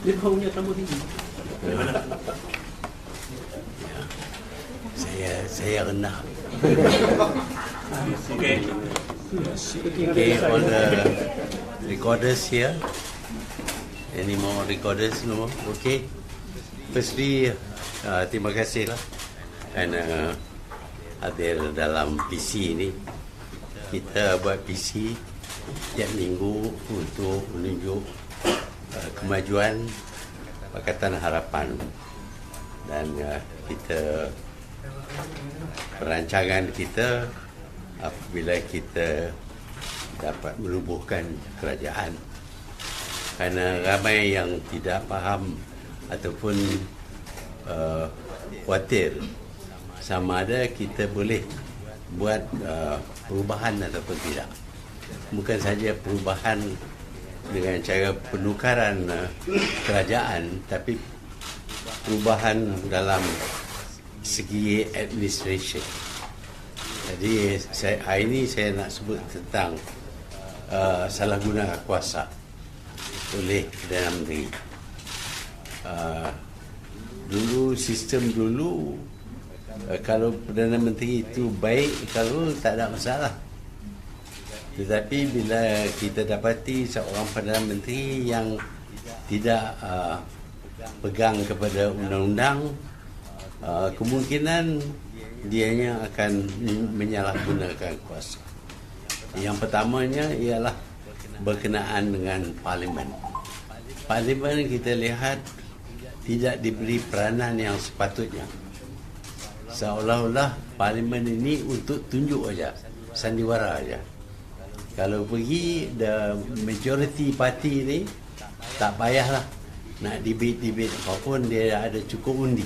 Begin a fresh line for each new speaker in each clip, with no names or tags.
Dia kau punya tamu tinggi.
Saya rendah.
Okay.
Okay, all the recorders here. Any more recorders? No? Okay. Firstly, terima kasih lah kerana hadir dalam PC ini. Kita buat PC tiap minggu untuk menunjuk kemajuan Pakatan Harapan, dan kita perancangan kita apabila kita dapat menubuhkan kerajaan, kerana ramai yang tidak faham ataupun khawatir sama ada kita boleh buat perubahan ataupun tidak. Bukan saja perubahan dengan cara penukaran kerajaan, tapi perubahan dalam segi administration. Jadi hari ini saya nak sebut tentang salah guna kuasa oleh Perdana Menteri. Sistem dulu kalau Perdana Menteri itu baik, kalau tak ada masalah. Tetapi bila kita dapati seorang Perdana Menteri yang tidak pegang kepada undang-undang, kemungkinan dianya akan menyalahgunakan kuasa. Yang pertamanya ialah berkenaan dengan Parlimen. Parlimen kita lihat tidak diberi peranan yang sepatutnya. Seolah-olah Parlimen ini untuk tunjuk aja, sandiwara aja. Kalau pergi the majority party ni, tak payahlah nak debate apapun, dia ada cukup undi.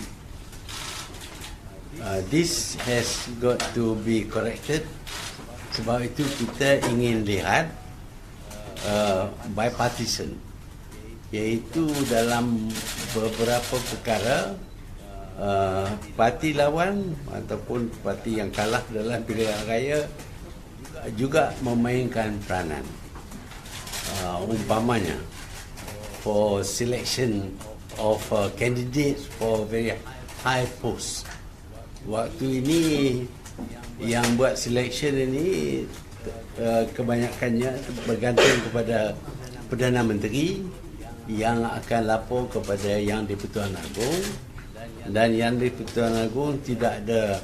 This has got to be corrected. Sebab itu kita ingin lihat bipartisan, iaitu dalam beberapa perkara parti lawan ataupun parti yang kalah dalam pilihan raya juga memainkan peranan. Umpamanya for selection of candidates for very high post. Waktu ini yang buat selection ini kebanyakannya bergantung kepada Perdana Menteri yang akan lapor kepada Yang di-Pertuan Agong, dan Yang di-Pertuan Agong tidak ada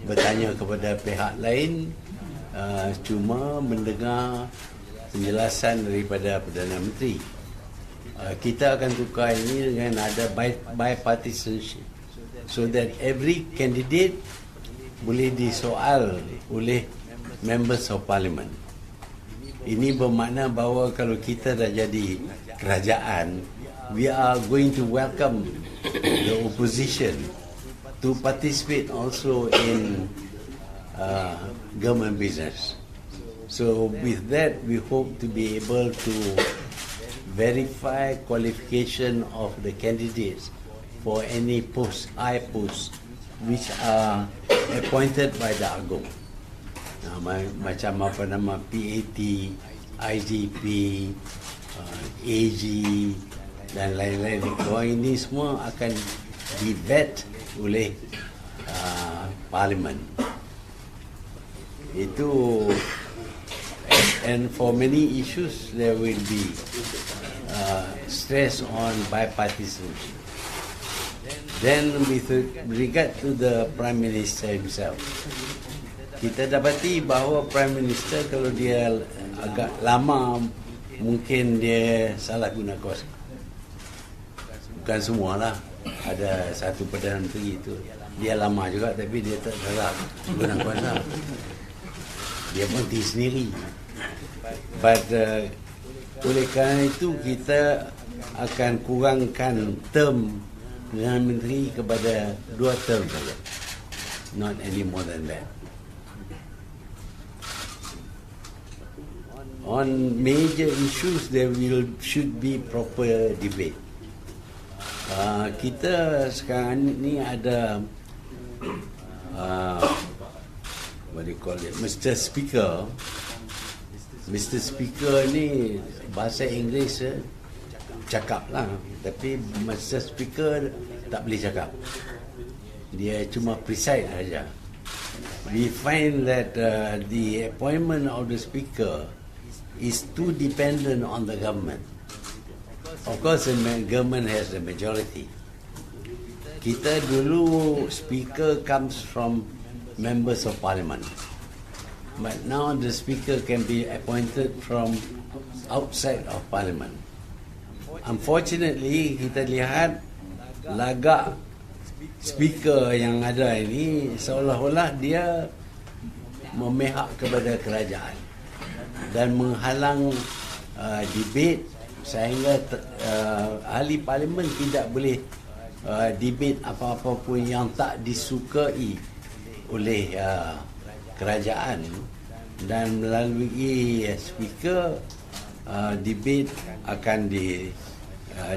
bertanya kepada pihak lain, cuma mendengar penjelasan daripada Perdana Menteri. Kita akan tukar ini dengan ada bipartisanship, so that every candidate boleh disoal oleh members of parliament. Ini bermakna bahawa kalau kita dah jadi kerajaan, we are going to welcome the opposition to participate also in government business. So with that, we hope to be able to verify qualification of the candidates for any post, high posts, which are appointed by the Agong. Macam apa nama PAT, IGP, AG dan lain-lain. Ini semua akan di-vet oleh Parlimen. Itu, and for many issues there will be stress on bipartisanship. Then with regard to the Prime Minister himself, kita dapati bahawa Prime Minister kalau dia agak lama, mungkin dia salah guna kuasa. Bukan semualah. Ada satu Perdana Menteri itu, dia lama juga tapi dia tak salah guna kuasa. Dia berhenti sendiri. But oleh kerana itu kita akan kurangkan term Perdana Menteri kepada 2 term saja, not any more than that. On major issues there should be proper debate. Kita sekarang ni ada what do you call it, Mr. Speaker ni bahasa Inggeris cakap lah, tapi Mr. Speaker tak boleh cakap, dia cuma preside saja. We find that the appointment of the Speaker is too dependent on the government. Of course, the government has the majority. Kita dulu Speaker comes from members of Parliament, but now the Speaker can be appointed from outside of Parliament. Unfortunately, kita lihat lagak Speaker yang ada ini seolah-olah dia memihak kepada kerajaan dan menghalang debate sehingga ahli Parlimen tidak boleh debate apa-apa pun yang tak disukai oleh kerajaan, dan melalui Speaker debate akan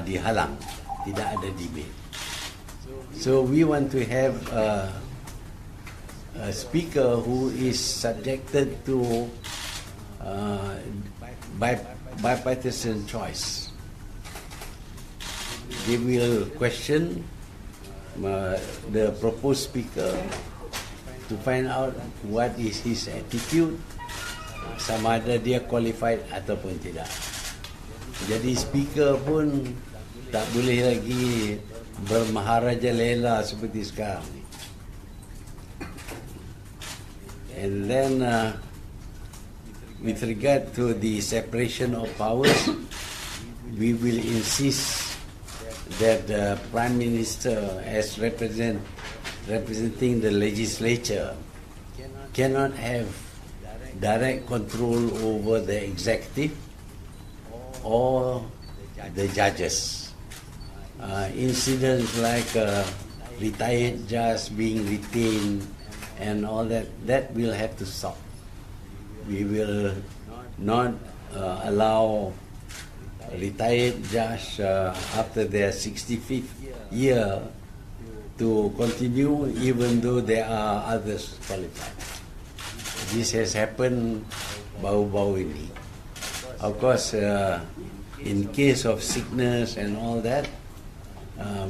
dihalang, tidak ada debate. So we want to have a Speaker who is subjected to bipartisan choice. They will question the proposed Speaker to find out what is his attitude, sama ada dia qualified ataupun tidak. Jadi Speaker pun tak boleh lagi bermaharaja lela seperti sekarang. And then with regard to the separation of powers, we will insist that the Prime Minister, as representing the legislature, cannot have direct control over the executive or the judges. Incidents like retired judge being retained and all that will have to stop. We will not allow retired judge after their 65th year to continue even though there are others qualified. This has happened baru-baru ini. Of course, in case of sickness and all that,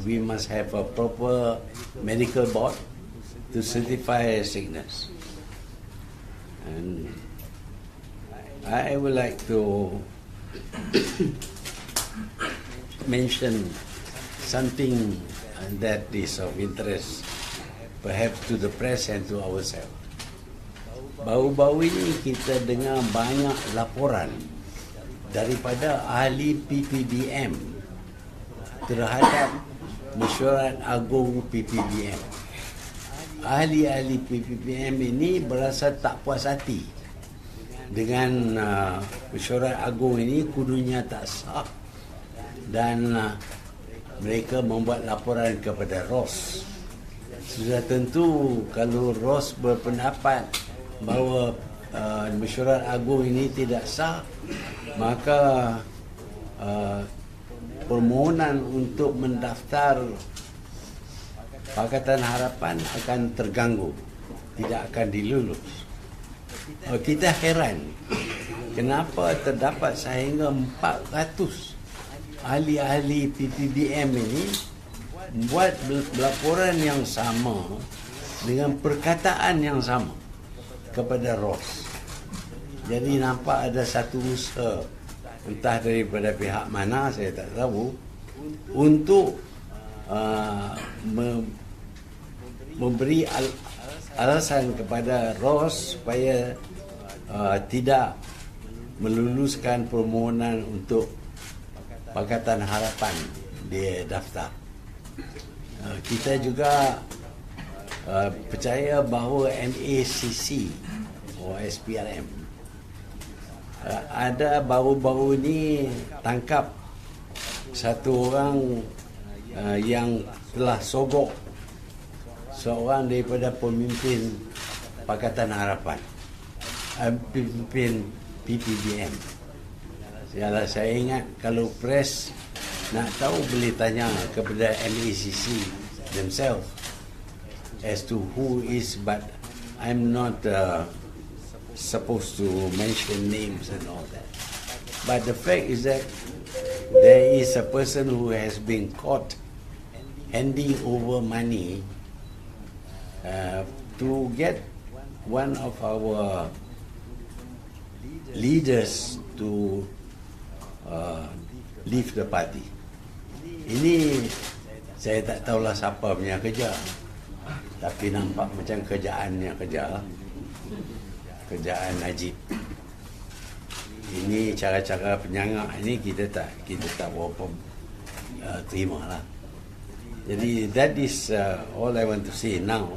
we must have a proper medical board to certify sickness. And I would like to mention something that is of interest perhaps to the press and to ourselves. Baru-baru ini kita dengar banyak laporan daripada ahli PPBM terhadap mesyuarat agung PPBM. Ahli-ahli PPBM ini berasa tak puas hati dengan mesyuarat agung ini kudunya tak sah, dan mereka membuat laporan kepada ROS. Sudah tentu kalau ROS berpendapat bahawa mesyuarat agung ini tidak sah, maka permohonan untuk mendaftar Pakatan Harapan akan terganggu, tidak akan dilulus. Kita heran kenapa terdapat sehingga 400 ahli-ahli PPBM ini buat laporan yang sama dengan perkataan yang sama kepada ROS. Jadi nampak ada satu usaha, entah daripada pihak mana saya tak tahu, untuk memberi alasan kepada ROS supaya tidak meluluskan permohonan untuk Pakatan Harapan dia daftar. Kita juga percaya bahawa MACC atau SPRM ada baru-baru ini tangkap satu orang yang telah sogok seorang daripada pemimpin Pakatan Harapan, pemimpin PPBM. Saya ingat kalau press nak tahu boleh tanya kepada MACC themselves as to who is, but I'm not supposed to mention names and all that. But the fact is that there is a person who has been caught handing over money to get one of our leaders to leave the party. Ini saya tak tahulah siapa punya kerja, tapi nampak macam kerjaan Najib. Ini cara-cara penyangak ini kita tak berapa terima lah. Jadi that is all I want to say now.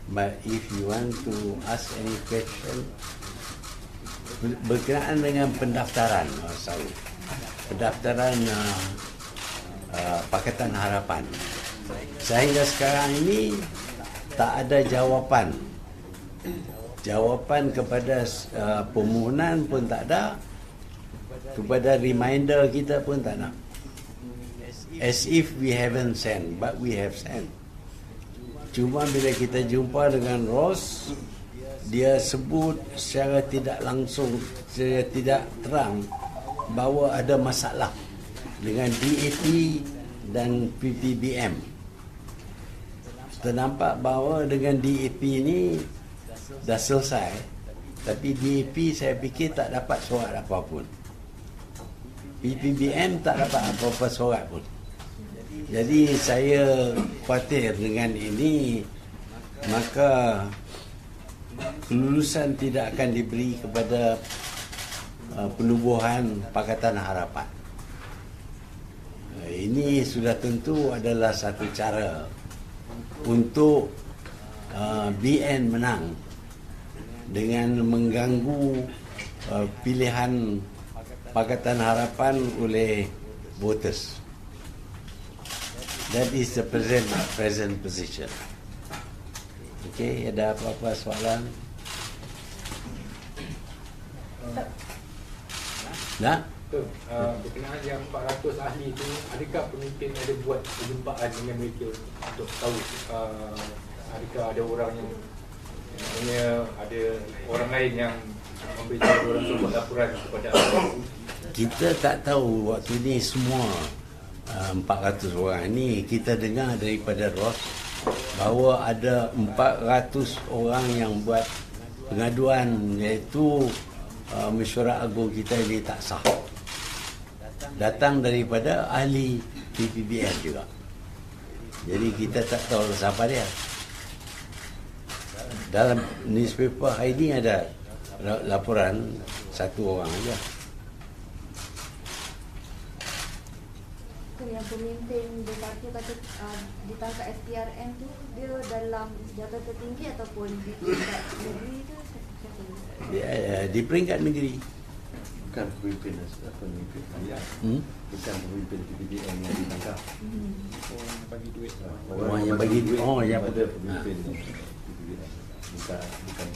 But if you want to ask any question berkenaan dengan pendaftaran, pendaftaran Pakatan Harapan, sehingga sekarang ini tak ada jawapan. Jawapan kepada permohonan pun tak ada, kepada reminder kita pun tak nak. As if we haven't sent, but we have sent. Cuma bila kita jumpa dengan Ross, dia sebut secara tidak langsung, secara tidak terang bahawa ada masalah dengan DAP dan PPBM. Ternampak bahawa dengan DAP ini dah selesai, tapi DAP saya fikir tak dapat surat apa-apa pun. PPBM tak dapat apa-apa surat pun. Jadi saya khawatir dengan ini, maka kelulusan tidak akan diberi kepada penubuhan Pakatan Harapan. Ini sudah tentu adalah satu cara untuk BN menang dengan mengganggu pilihan Pakatan Harapan oleh voters. That is the present position. Okay, ada apa-apa soalan? Nah?
Berkenaan yang 400 ahli itu, adakah pemimpin ada buat perjumpaan dengan mereka untuk tahu adakah ada orang yang ada orang lain yang memberitahu orang buat laporan kepada ahli?
Kita tak tahu waktu ni semua 400 orang ni. Kita dengar daripada Ross bahawa ada 400 orang yang buat pengaduan, iaitu mesyuarat agung kita ini tak sah. Datang daripada ahli PPBN juga. Jadi kita tak tahu siapa dia. Dalam newspaper hari ini ada laporan satu orang saja.
Yang pemimpin di parti kata ditangkap SPRM tu, dia dalam jabatan tertinggi ataupun di peringkat negeri tu?
Di peringkat negeri.
Bukan pemimpin bukan pemimpin PPBM yang ditangkap.
Orang yang bagi duit.
Orang yang bagi duit. Oh, yang
ada pemimpin PPBM. Bukan.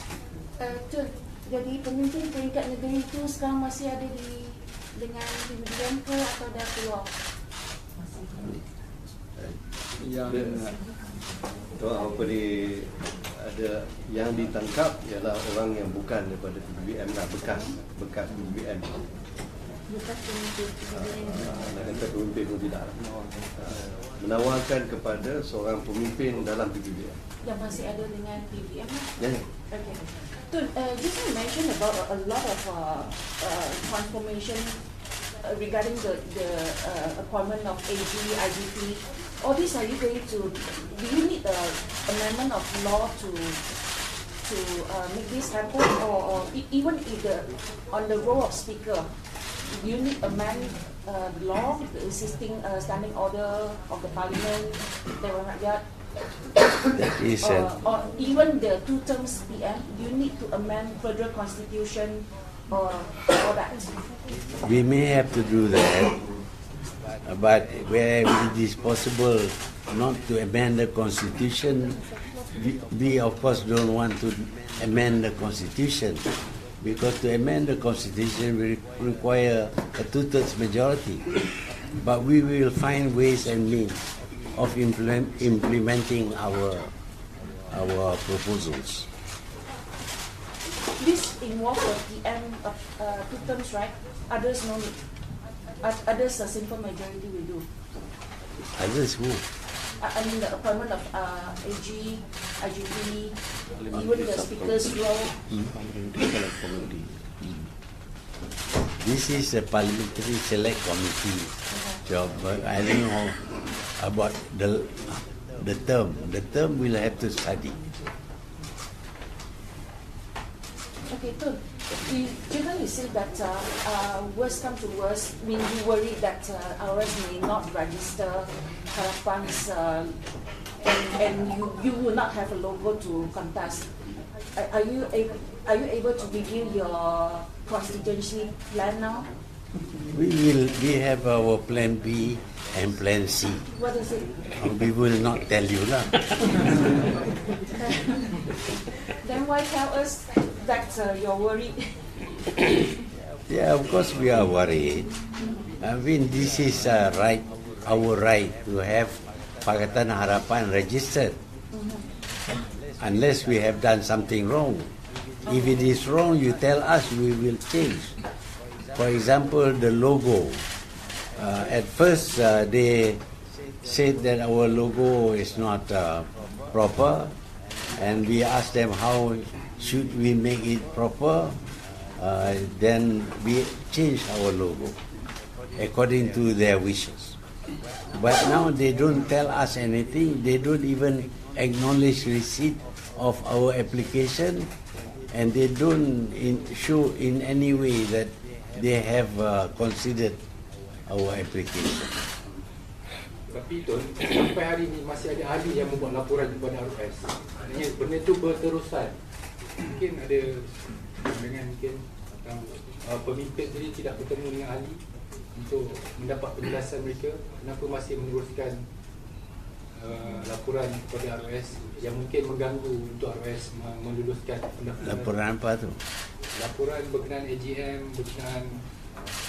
Jadi pemimpin peringkat negeri itu sekarang masih ada dengan PPBM ke atau dah keluar?
Ada yang ditangkap ialah orang yang bukan daripada PPBM lah, bekas PPBM.
Bekas pemimpin PPBM.
Nak kata pemimpin pun tidak. Menawarkan kepada seorang pemimpin dalam PPBM.
Yang masih ada dengan PPBM lah?
Ya.
Okay. Just you mentioned about a lot of transformation regarding the appointment of AG, IGP. All these, are you going to? Do you need the amendment of law to make this happen, or even if on the role of speaker, you need amend law, the existing standing order of the Parliament, Dewan Rakyat, or even the 2 terms PM? Do you need to amend federal constitution or that?
We may have to do that, but where it is possible not to amend the constitution, we of course don't want to amend the constitution, because to amend the constitution will require a 2/3 majority. But we will find ways and means of implementing our proposals.
This involve the PM two terms, right? Others no need. Others a simple majority will do.
Others who?
I mean the appointment of AG, IGP, even the speaker's role.
This is a parliamentary select committee job. But I don't know about the term. The term we'll have to study.
Okay, Tun. Generally, you say that worst come to worst, mean you worry that ours may not register Harapan's, and you will not have a logo to contest. Are you able to review your constituency plan now?
We have our plan B and plan C.
What is it?
We will not tell you lah.
Then why tell us that you're worried?
Yeah, of course we are worried. I mean, this is our right to have Pakatan Harapan registered. Unless we have done something wrong. If it is wrong, you tell us, we will change. For example, the logo. At first, they said that our logo is not proper, and we asked them how should we make it proper. Then we changed our logo according to their wishes. But now they don't tell us anything. They don't even acknowledge receipt of our application, and they don't show in any way that they have considered our application.
Tapi Tun, sampai hari ini masih ada ahli yang membuat laporan kepada RS. Maknanya benda itu berterusan. Mungkin ada dengan pemimpin sendiri tidak bertemu dengan ahli untuk mendapat penjelasan mereka kenapa masih meneruskan laporan kepada RS yang mungkin mengganggu untuk RS meluluskan pendaftaran.
Laporan apa tu?
Laporan berkenaan AGM, berkenaan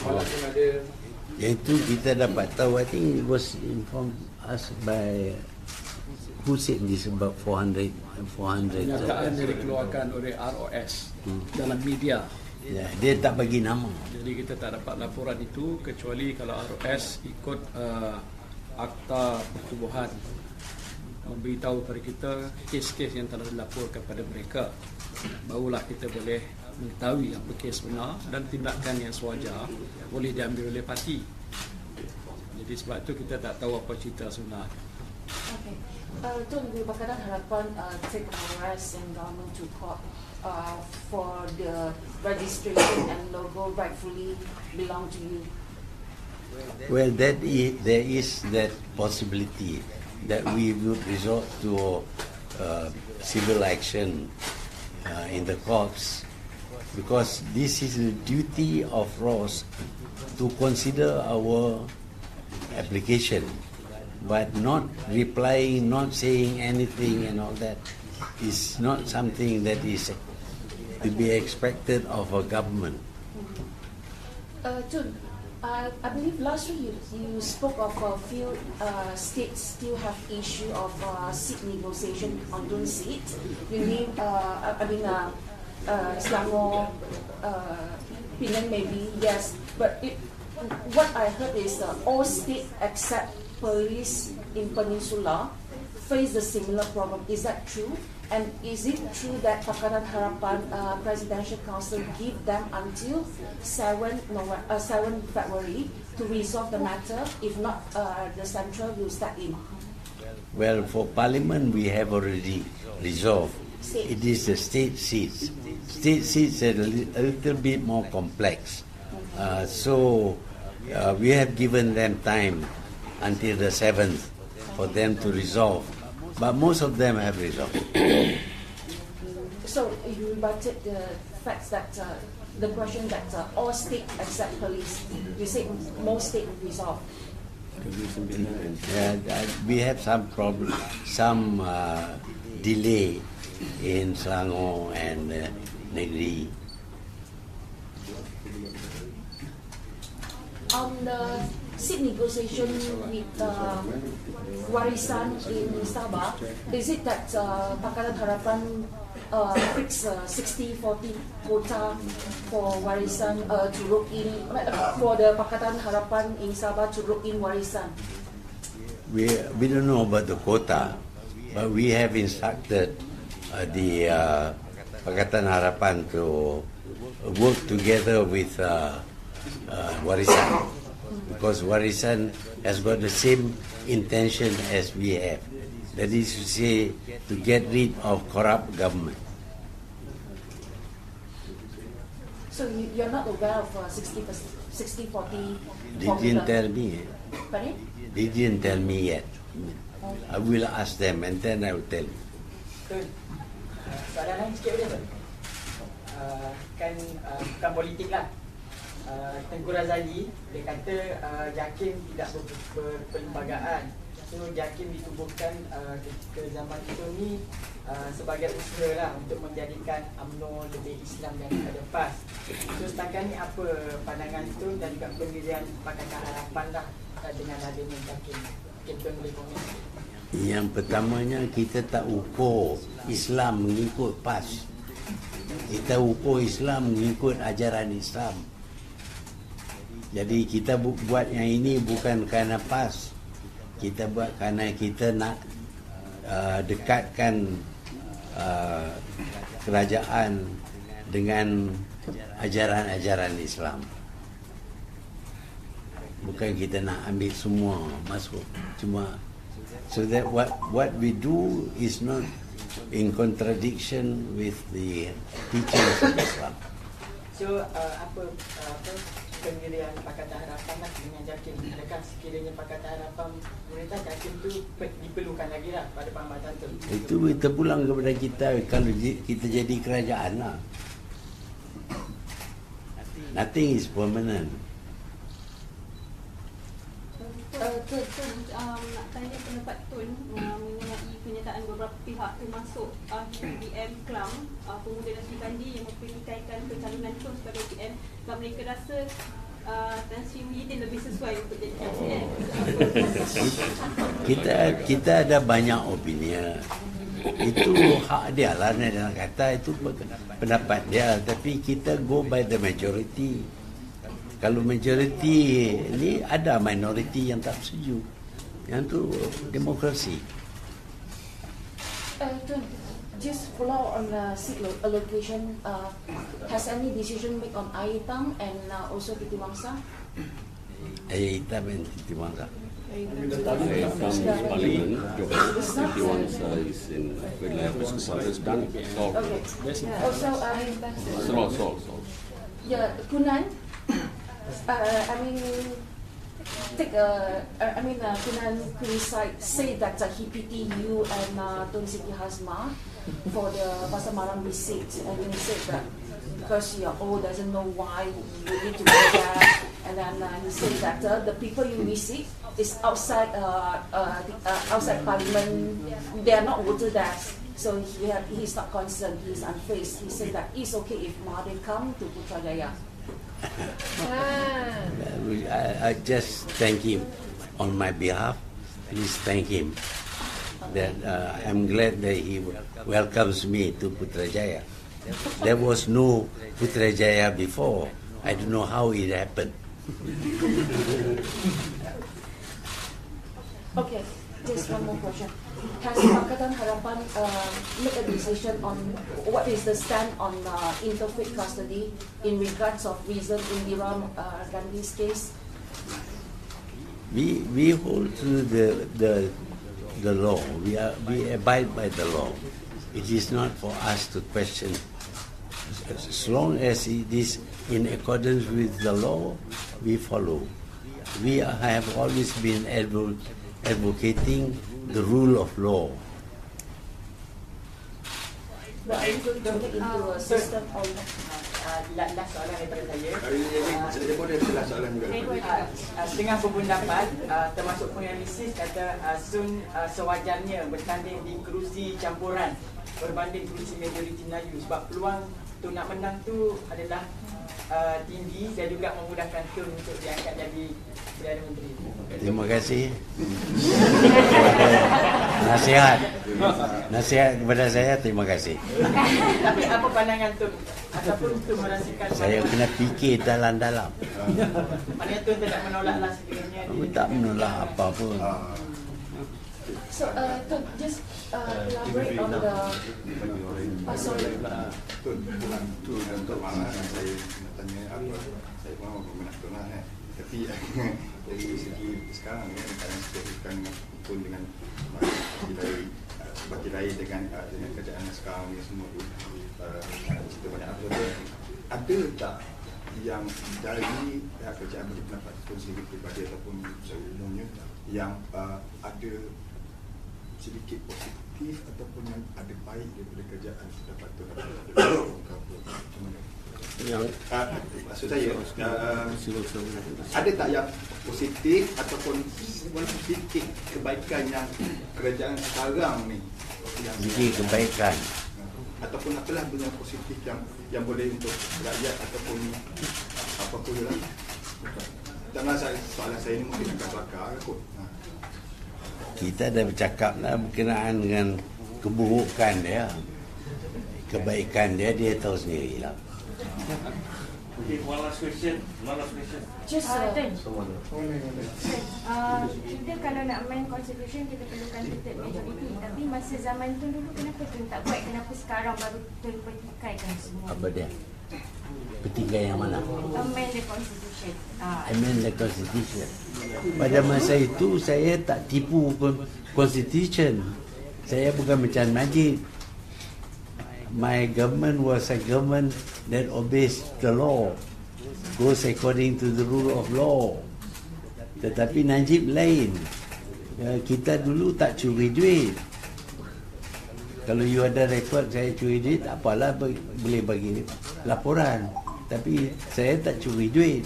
malam pun ada.
Yang itu kita dapat tahu. I think it was informed us by who said this about 400.
Pernyataan yang dikeluarkan oleh ROS dalam media.
Ya, dia tak bagi nama.
Jadi kita tak dapat laporan itu kecuali kalau ROS ikut akta pertubuhan memberitahu kepada kita kes-kes yang telah dilaporkan kepada mereka, barulah kita boleh mengetahui apa kes benar dan tindakan yang sewajar boleh diambil oleh parti. Jadi sebab itu kita tak tahu apa cerita sebenar.
Okay. Tun, Pakatan Harapan take RS and government to court for the registration and logo rightfully belong to you.
Well, there is that possibility that we would resort to civil action in the courts, because this is the duty of ROS to consider our application, but not replying, not saying anything and all that is not something that is to be expected of a government.
Tun, I believe last week you spoke of a few states still have issue of seat negotiation on those seats. You name, Selangor, Penang maybe, yes. But what I heard is all states except police in Peninsula face the similar problem. Is that true? And is it true that Pakatan Harapan Presidential Council give them until 7 February to resolve the matter? If not, the central will step in.
Well, for Parliament, we have already resolved. It is the state seats. State seats are a little bit more complex. So we have given them time until the 7th for them to resolve. But most of them have resolved.
So you rebutted the facts that the question that all states except police, you said most states resolved.
Yeah, we have some problem, some delay in Selangor and Negeri.
On the seat negotiation with warisan in Sabah, is it that Pakatan Harapan fix 60-40 quota for warisan to rope in for the Pakatan Harapan in Sabah to rope in warisan?
We don't know about the quota, but we have instructed the Pakatan Harapan to work together with warisan, because warisan has got the same intention as we have. That is to say, to get rid of corrupt government.
So you're not aware of 60-40
They didn't tell me.
Pardon?
They didn't tell me yet. I will ask them and then I will tell you.
Soalan lain sikit boleh tak? Bukan politik lah. Tengku Razali, dia kata JAKIM tidak berperlembagaan. So JAKIM ditubuhkan ketika zaman itu ni sebagai usaha lah untuk menjadikan UMNO lebih Islam daripada PAS. So setakat ni apa pandangan itu dan juga pendirian Pakatan Harapan lah dengan adanya JAKIM? Mungkin tuan boleh komen.
Yang pertamanya, kita tak ukur Islam mengikut PAS. Kita ukur Islam mengikut ajaran Islam. Jadi kita buat yang ini bukan kerana PAS. Kita buat kerana kita nak dekatkan kerajaan dengan ajaran-ajaran Islam. Bukan kita nak ambil semua masuk. Cuma so that what we do is not in contradiction with the teachings of Islam.
So apa pendirian Pakatan Harapan lah dengan JAKIM? Adakah sekiranya Pakatan Harapan pemerintah JAKIM tu diperlukan lagi lah pada pengamatan tu?
Itu kita pulang kepada kita kalau kita jadi kerajaan lah. Nothing is permanent.
Nak tanya pendapat Tun mengenai kenyataan beberapa pihak termasuk PM Kelang, Pemuda Nasri Kandi yang mempertikaikan pencalonan Tun sebagai PM. Sebab mereka rasa Tan Sri Muhyiddin lebih sesuai untuk jadi presiden.
Kita ada banyak opinion. Itu hak dia lah, nak kata itu pendapat dia. Tapi kita go by the majority. Kalau majority ni ada minority yang tak setuju. Yang tu demokrasi.
Just follow on the seat allocation. Has any decision made on Air Hitam and also Titi Wangsa?
Air Hitam dan Titi Wangsa.
Parlimen, Titi Wangsa is in wilayah Pakistan.
Also, yeah, Kunan. Kunan say that he pity you and Tun Siti Hasma for the Pasar Malam receipt, and he said that because you're old doesn't know why you need to go there, and then he said that the people you visit is outside Parliament. They are not voted there. So he's not concerned, he's unfazed. He said that it's okay if Mahathir come to Putrajaya.
I just thank him on my behalf. Please thank him. That I'm glad that he welcomes me to Putrajaya. There was no Putrajaya before. I don't know how it happened.
Okay, just one more question. Has Pakatan Harapan made a decision on what is the stand on interfaith custody in regards of recent Indira Gandhi's case?
We hold to the law. We abide by the law. It is not for us to question. As long as it is in accordance with the law, we follow. We have always been advocating the rule of law.
But are you going to look into a system of
Last soalan daripada saya.
Saya boleh salah soalan juga.
Setengah berpendapat termasuk penganalisis kata Sun sewajarnya bertanding di kerusi campuran berbanding kerusi majoriti Melayu sebab peluang tu nak menang tu adalah tinggi dan juga memudahkan Tun untuk diangkat jadi Perdana Menteri.
Terima kasih. Nasihat kepada saya, terima kasih.
Tapi apa pandangan Tun? Ataupun Tun merasakan
Saya kena fikir dalam-dalam.
maknanya Tun tidak menolaklah sekiranya
Aku tak menolak apa pun.
So, Tun, just elaborate on the. Sorry.
Itu untuk mana saya nak tanya apa, saya pun berminat tu lah tapi dari segi sekarang kadang sesuaikan pun dengan bagi lain dengan kerajaan sekarang ni semua tu cerita banyak apa ada tak yang dari pihak kerajaan bagi pendapat itu sendiri pribadi ataupun secara umumnya yang ada sedikit positif ataupun yang ada baik daripada kerajaan dapat tu yang maksud saya ada tak yang positif ataupun sedikit kebaikan yang kerajaan sekarang ni
Sedikit kebaikan.
ataupun apalah benda positif yang boleh untuk rakyat ataupun apa pun lah. Tak masalah soalan saya ni mungkin agak bakar kot.
Kita dah bercakap lah berkenaan dengan keburukan dia. Kebaikan dia, dia tahu sendiri lah.
Okay, one last question.
Just
kita kalau nak main constitution kita perlukan third majority, tapi masa zaman tu dulu kenapa tu tak buat, kenapa sekarang baru terpetikaikan semua?
Apa dia? Petikai yang mana?
Amend the constitution.
Amend the constitution. Pada masa itu saya tak tipu constitution. Saya bukan macam Najib. My government was a government that obeys the law, goes according to the rule of law. Tetapi Najib lain. Kita dulu tak curi duit. Kalau you ada rekod saya curi duit, tak apalah, boleh bagi laporan. Tapi saya tak curi duit.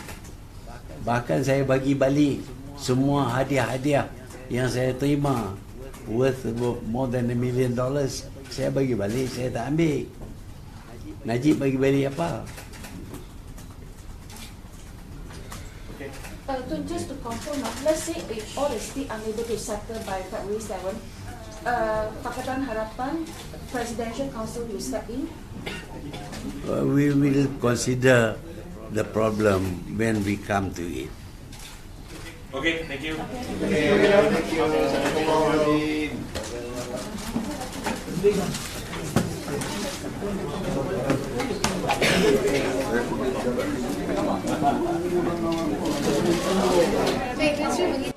Bahkan saya bagi balik semua hadiah-hadiah yang saya terima, worth about more than $1 million. Saya bagi balik, saya tak ambil. Najib bagi balik apa?
Just to confirm, let's say if all is still unable to settle by February 7, Pakatan Harapan Presidential Council will step in?
We will consider the problem when we come to it.
Okay, thank you.
Baik, terima kasih.